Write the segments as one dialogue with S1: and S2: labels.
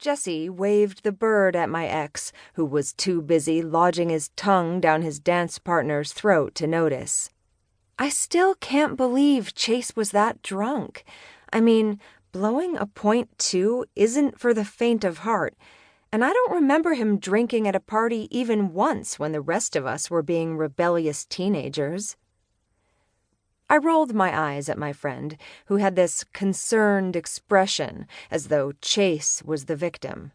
S1: Jesse waved the bird at my ex, who was too busy lodging his tongue down his dance partner's throat to notice. I still can't believe Chase was that drunk. I mean, blowing a .2 isn't for the faint of heart, and I don't remember him drinking at a party even once when the rest of us were being rebellious teenagers. I rolled my eyes at my friend, who had this concerned expression, as though Chase was the victim.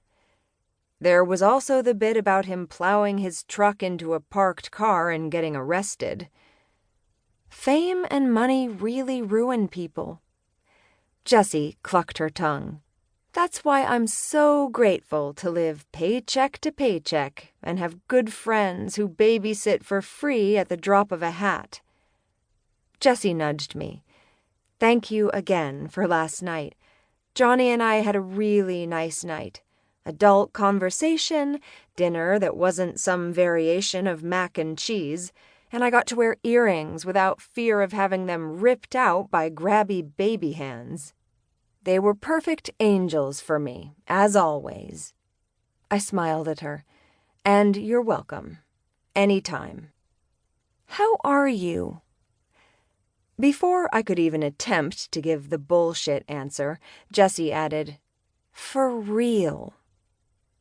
S1: There was also the bit about him plowing his truck into a parked car and getting arrested. Fame and money really ruin people. Jessie clucked her tongue. That's why I'm so grateful to live paycheck to paycheck and have good friends who babysit for free at the drop of a hat. Jessie nudged me. Thank you again for last night. Johnny and I had a really nice night. Adult conversation, dinner that wasn't some variation of mac and cheese, and I got to wear earrings without fear of having them ripped out by grabby baby hands. They were perfect angels for me, as always. I smiled at her. And you're welcome. Anytime. How are you? Before I could even attempt to give the bullshit answer, Jessie added, For real.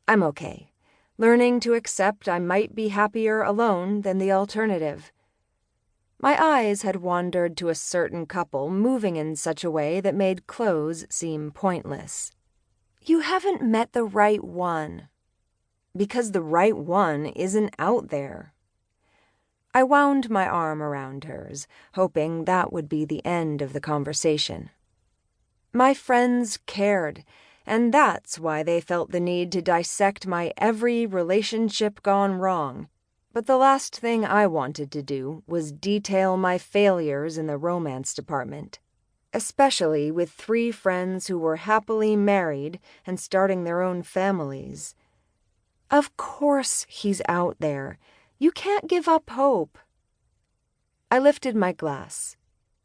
S1: I'm okay. Learning to accept I might be happier alone than the alternative. My eyes had wandered to a certain couple moving in such a way that made clothes seem pointless. You haven't met the right one. Because the right one isn't out there. I wound my arm around hers, hoping that would be the end of the conversation. My friends cared, and that's why they felt the need to dissect my every relationship gone wrong. But the last thing I wanted to do was detail my failures in the romance department, especially with 3 friends who were happily married and starting their own families. Of course he's out there. You can't give up hope. I lifted my glass.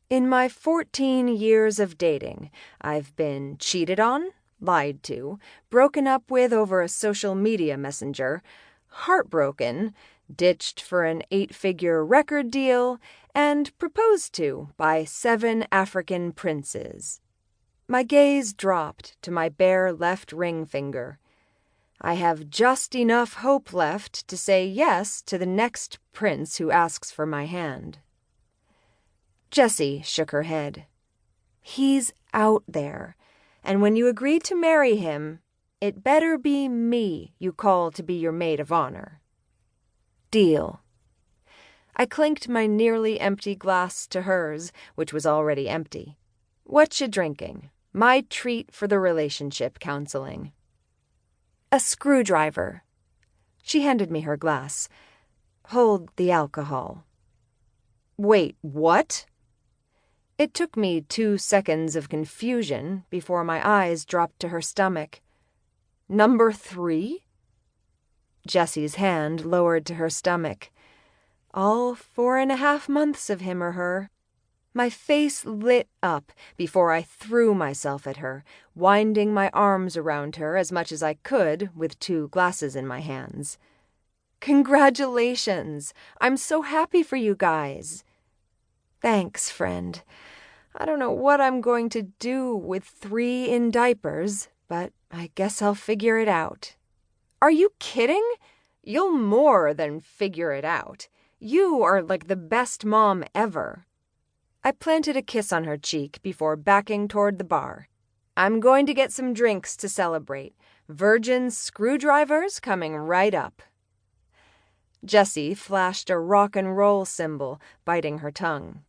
S1: In my 14 years of dating, I've been cheated on, lied to, broken up with over a social media messenger, heartbroken, ditched for an 8-figure record deal, and proposed to by 7 African princes. My gaze dropped to my bare left ring finger. I have just enough hope left to say yes to the next prince who asks for my hand. Jessie shook her head. He's out there, and when you agree to marry him, it better be me you call to be your maid of honor. Deal. I clinked my nearly empty glass to hers, which was already empty. What you drinking? My treat for the relationship counseling. A screwdriver. She handed me her glass. Hold the alcohol. Wait, what? It took me 2 seconds of confusion before my eyes dropped to her stomach. Number 3? Jessie's hand lowered to her stomach. All 4.5 months of him or her. My face lit up before I threw myself at her, winding my arms around her as much as I could with 2 glasses in my hands. Congratulations! I'm so happy for you guys. Thanks, friend. I don't know what I'm going to do with 3 in diapers, but I guess I'll figure it out. Are you kidding? You'll more than figure it out. You are like the best mom ever. I planted a kiss on her cheek before backing toward the bar. I'm going to get some drinks to celebrate. Virgin screwdrivers coming right up. Jessie flashed a rock and roll symbol, biting her tongue.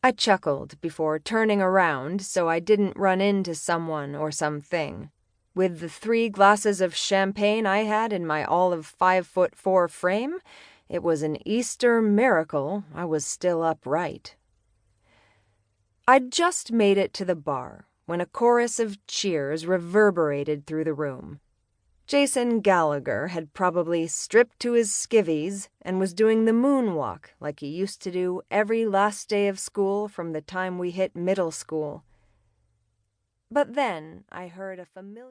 S1: I chuckled before turning around so I didn't run into someone or something. With the 3 glasses of champagne I had in my all of 5'4" frame, it was an Easter miracle I was still upright. I'd just made it to the bar when a chorus of cheers reverberated through the room. Jason Gallagher had probably stripped to his skivvies and was doing the moonwalk like he used to do every last day of school from the time we hit middle school. But then I heard a familiar...